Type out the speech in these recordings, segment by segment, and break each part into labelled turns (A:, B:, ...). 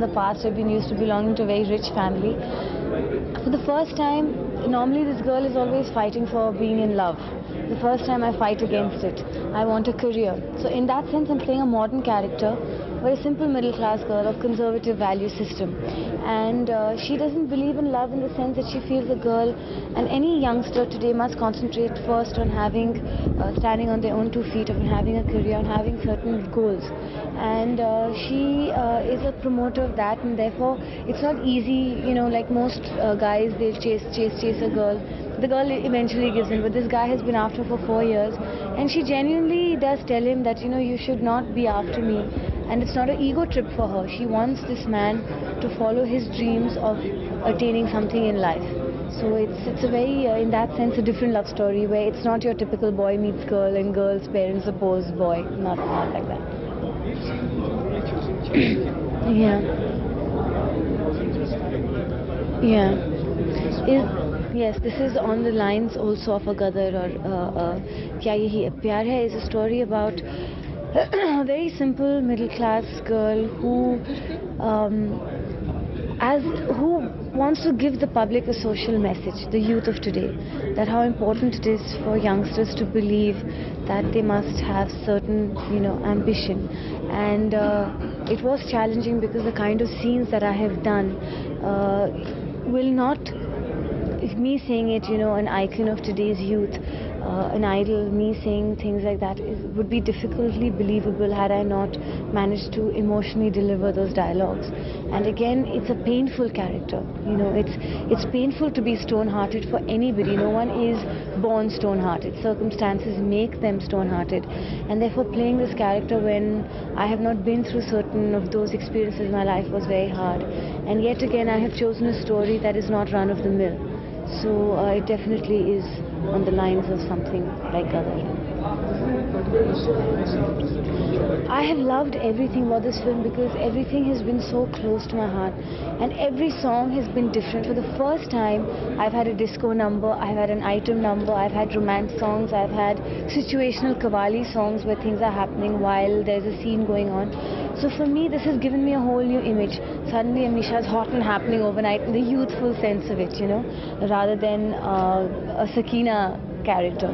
A: in the past. I've been used to belonging to a very rich family. For the first time, normally this girl is always fighting for being in love. The first time I fight against it. I want a career. So in that sense, I'm playing a modern character, but a simple middle class girl of conservative value system. And she doesn't believe in love in the sense that she feels a girl, and any youngster today must concentrate first on having, standing on their own 2 feet, on having a career, on having certain goals. And she is a promoter of that, and therefore it's not easy, you know, like most guys, they'll chase a girl. The girl eventually gives in, but this guy has been after her for 4 years, and she genuinely does tell him that, you know, you should not be after me. And it's not an ego trip for her. She wants this man to follow his dreams of attaining something in life. So it's a very, in that sense, a different love story where it's not your typical boy meets girl and girl's parents oppose boy. Not like that. Yeah. Yeah. Yes, this is on the lines also of a Gadar or Kya Yahi Pyar Hai is a story about a very simple middle class girl who wants to give the public a social message, the youth of today, that how important it is for youngsters to believe that they must have certain, you know, ambition. And it was challenging because the kind of scenes that I have done will not, me saying it, you know, an icon of today's youth, an idol, me saying things like that would be difficultly believable had I not managed to emotionally deliver those dialogues. And again, it's a painful character, you know, it's painful to be stone-hearted for anybody. No one is born stone-hearted. Circumstances make them stone-hearted, and therefore playing this character when I have not been through certain of those experiences in my life was very hard. And yet again, I have chosen a story that is not run-of-the-mill. So it definitely is on the lines of something like Gadar. I have loved everything about this film because everything has been so close to my heart, and every song has been different. For the first time, I've had a disco number, I've had an item number, I've had romance songs, I've had situational Qawwali songs where things are happening while there's a scene going on. So for me, this has given me a whole new image. Suddenly Amisha is hot and happening overnight in the youthful sense of it, you know, rather than a Sakina character.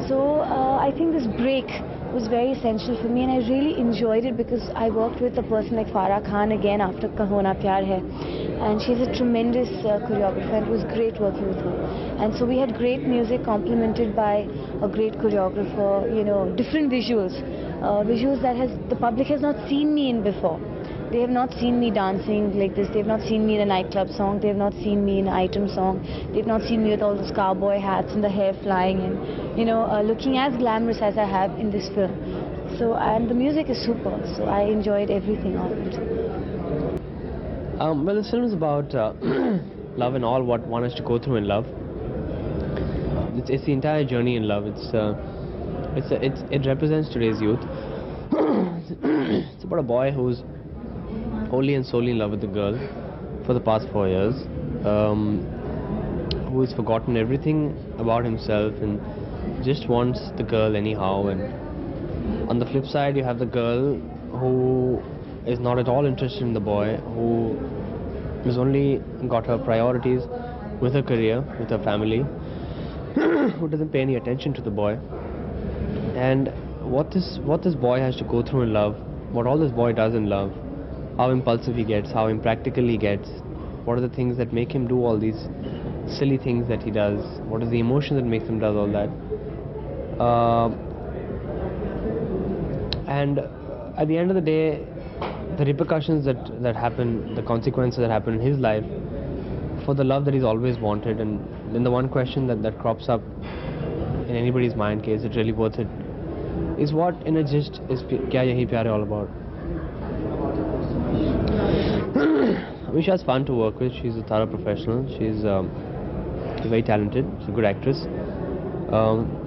A: So I think this break was very essential for me, and I really enjoyed it because I worked with a person like Farah Khan again after Hona Pyar Hai, and she's a tremendous choreographer, and it was great working with her. And so we had great music complemented by a great choreographer, you know, different visuals, visuals that the public has not seen me in before. They have not seen me dancing like this. They have not seen me in a nightclub song. They have not seen me in an item song. They have not seen me with all those cowboy hats and the hair flying and, you know, looking as glamorous as I have in this film. So, and the music is super. So I enjoyed everything of it.
B: Well, this film is about love and all what one has to go through in love. It's the entire journey in love. It represents today's youth. It's about a boy who's wholly and solely in love with the girl for the past 4 years, who has forgotten everything about himself and just wants the girl anyhow. And on the flip side, you have the girl who is not at all interested in the boy, who has only got her priorities with her career, with her family, who doesn't pay any attention to the boy. And what this boy has to go through in love, what all this boy does in love, how impulsive he gets, how impractical he gets, what are the things that make him do all these silly things that he does, what is the emotion that makes him do all that. And at the end of the day, the repercussions that happen, the consequences that happen in his life for the love that he's always wanted. And then the one question that crops up in anybody's mind, is it really worth it, is what in a gist is Kya Yahi Pyar Hai all about. Amisha is fun to work with. She's a thorough professional. She's very talented. She's a good actress.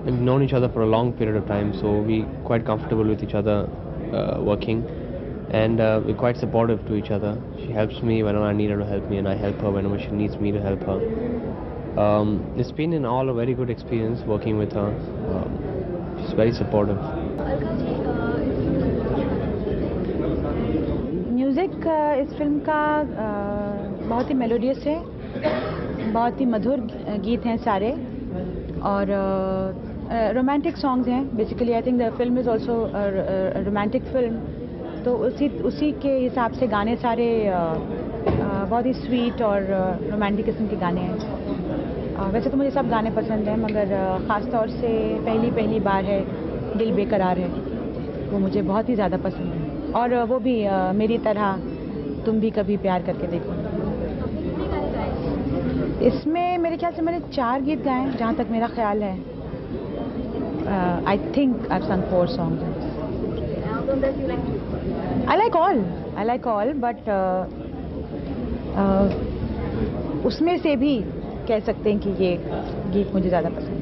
B: We've known each other for a long period of time, so we're quite comfortable with each other working, and we're quite supportive to each other. She helps me whenever I need her to help me, and I help her whenever she needs me to help her. It's been in all a very good experience working with her. She's very supportive.
A: Music
C: इस film का बहुत ही melodious है, बहुत ही मधुर गीत हैं सारे, और romantic songs हैं. Basically I think the film is also romantic film, तो उसी के हिसाब से गाने सारे बहुत ही स्वीट और रोमांटिक किस्म के गाने हैं. वैसे तो मुझे सब गाने पसंद हैं, मगर ख़ास तौर से पहली बार है दिल बेकरार है, वो मुझे बहुत ही ज़्यादा पसंद है. और वो भी मेरी तरह तुम भी कभी प्यार करके देखो. इसमें मेरे ख्याल से मैंने 4 गीत गाए हैं, जहाँ तक मेरा ख्याल है. आई थिंक आई संग 4 songs. I like all, but उसमें से भी कह सकते हैं कि ये गीत मुझे ज़्यादा पसंद है.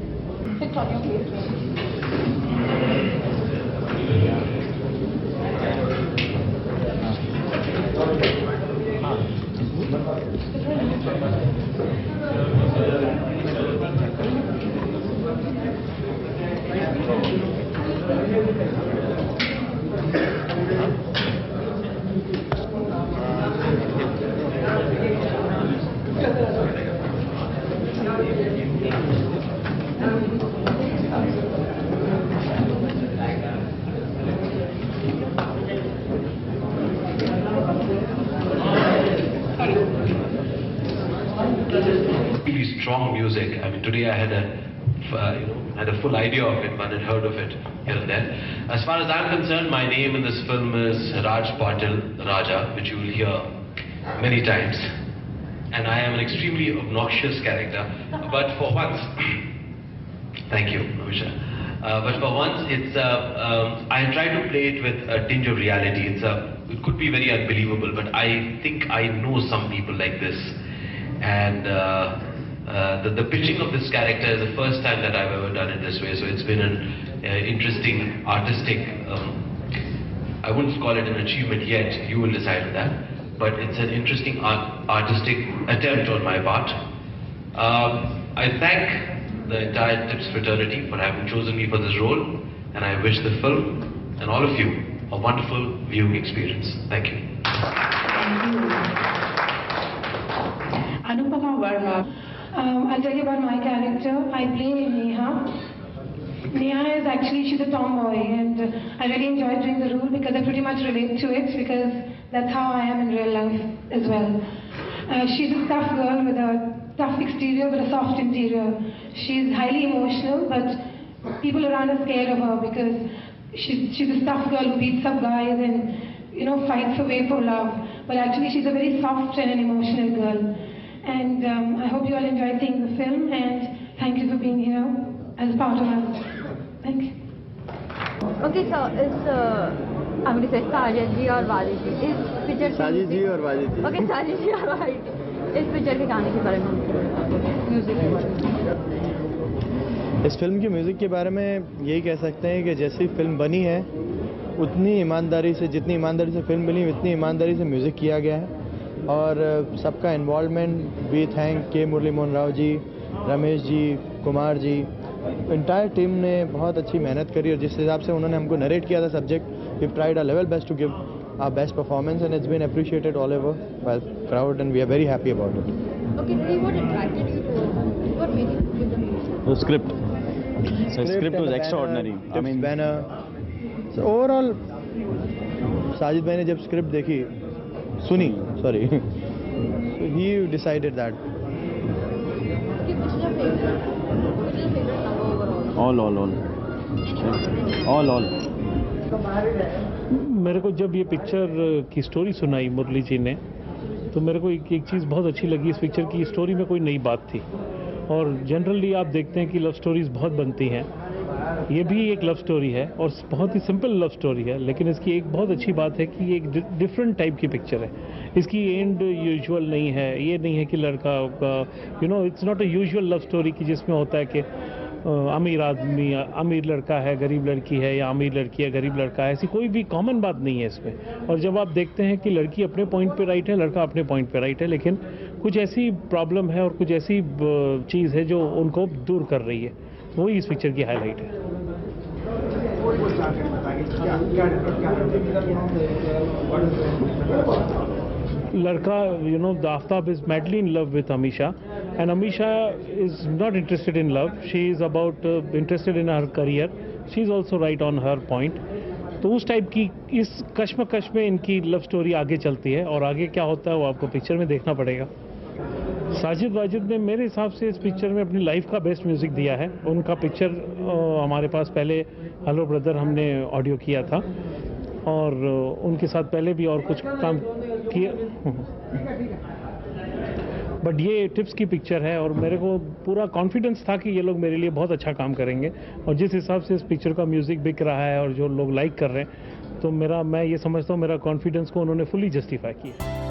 D: Really strong music. I mean, today I had a full idea of it, but had heard of it here and there. As far as I'm concerned, my name in this film is Raj Patil Raja, which you will hear many times, and I am an extremely obnoxious character. But for once, thank you, Amisha. But for once, I try to play it with a tinge of reality. It could be very unbelievable, but I think I know some people like this. And the pitching of this character is the first time that I've ever done it this way, so it's been an interesting artistic, I wouldn't call it an achievement yet, you will decide on that, but it's an interesting artistic attempt on my part. I thank the entire TIPS fraternity for having chosen me for this role, and I wish the film and all of you a wonderful viewing experience. Thank you.
E: Anupama Verma. I'll tell you about my character. I play Neha. Neha is actually, she's a tomboy, and I really enjoyed doing the role because I pretty much relate to it, because that's how I am in real life as well. She's a tough girl with a tough exterior but a soft interior. She's highly emotional, but people around are scared of her because she's a tough girl who beats up guys and fights away for love. But actually she's a very soft and an emotional girl. And I hope you all enjoyed seeing the film, and thank you for being here as part of us. Thank you.
F: Okay, so it's I'm going to say Sajid ji और वाजिद जी. इस picture
G: Sajid जी और वाजिद जी.
F: Okay, Sajid जी और वाजिद जी. इस picture के गाने के बारे में, म्यूजिक के बारे में.
G: इस फिल्म की म्यूज़िक के बारे में यही कह सकते हैं कि जैसी फिल्म बनी है, उतनी ईमानदारी से, जितनी ईमानदारी से फिल्म बनी, उतनी ईमानदारी से म्यूज़िक किया गया है. और सबका इन्वॉल्वमेंट भी थैंक के मुरली मोहन राव जी, रमेश जी, कुमार जी, इंटायर टीम ने बहुत अच्छी मेहनत करी. और जिस हिसाब से उन्होंने हमको नरेट किया था subject, we tried our level best to give our best performance, and it's been appreciated all over by crowd, and we are very happy about it.
F: Okay, what attracted you to what made you give the music?
H: The script. The script was extraordinary. I mean,
G: banner. So overall, Sajid भाई ने जब script देखी, सुनी, sorry, so he decided that.
F: Okay, which is your favorite? Which is your favorite number overall?
H: all.
I: मेरे को जब ये picture की स्टोरी सुनाई मुरली जी ने, तो मेरे को एक चीज़ बहुत अच्छी लगी. इस पिक्चर की स्टोरी में कोई नई बात थी, और जनरली आप देखते हैं कि लव स्टोरीज़ बहुत बनती हैं. ये भी एक लव स्टोरी है और बहुत ही सिंपल लव स्टोरी है, लेकिन इसकी एक बहुत अच्छी बात है कि ये एक डिफरेंट टाइप की पिक्चर है. इसकी एंड यूजुअल नहीं है. ये नहीं है कि लड़का का it's not a usual love story की जिसमें होता है कि अमीर आदमी, अमीर लड़का है, गरीब लड़की है, या अमीर लड़की है, गरीब लड़का है. ऐसी कोई भी कॉमन बात नहीं है इसमें. और जब आप देखते हैं कि लड़की अपने पॉइंट पे राइट है, लड़का अपने पॉइंट पे राइट है, लेकिन कुछ ऐसी प्रॉब्लम है और कुछ ऐसी चीज़ है जो उनको दूर कर रही है, वही इस पिक्चर की हाईलाइट है. Ladka, the Aftab is madly in love with Amisha, and Amisha is not interested in love. She is interested in her career. She is also right on her point. तो उस type की इस कश्मकश में इनकी love story आगे चलती है, और आगे क्या होता है वो आपको पिक्चर में देखना पड़ेगा। साजिद वाजिद ने मेरे हिसाब से इस पिक्चर में अपनी लाइफ का बेस्ट म्यूज़िक दिया है। उनका पिक्चर हमारे पास पहले हेलो ब्रदर हमने ऑडियो किया था, और उनके साथ पहले भी और कुछ काम किया, बट ये टिप्स की पिक्चर है और मेरे को पूरा कॉन्फिडेंस था कि ये लोग मेरे लिए बहुत अच्छा काम करेंगे। और जिस हिसाब से इस पिक्चर का म्यूज़िक बिक रहा है और जो लोग लाइक कर रहे हैं, तो मैं ये समझता हूँ मेरा कॉन्फिडेंस को उन्होंने फुली जस्टिफाई किया।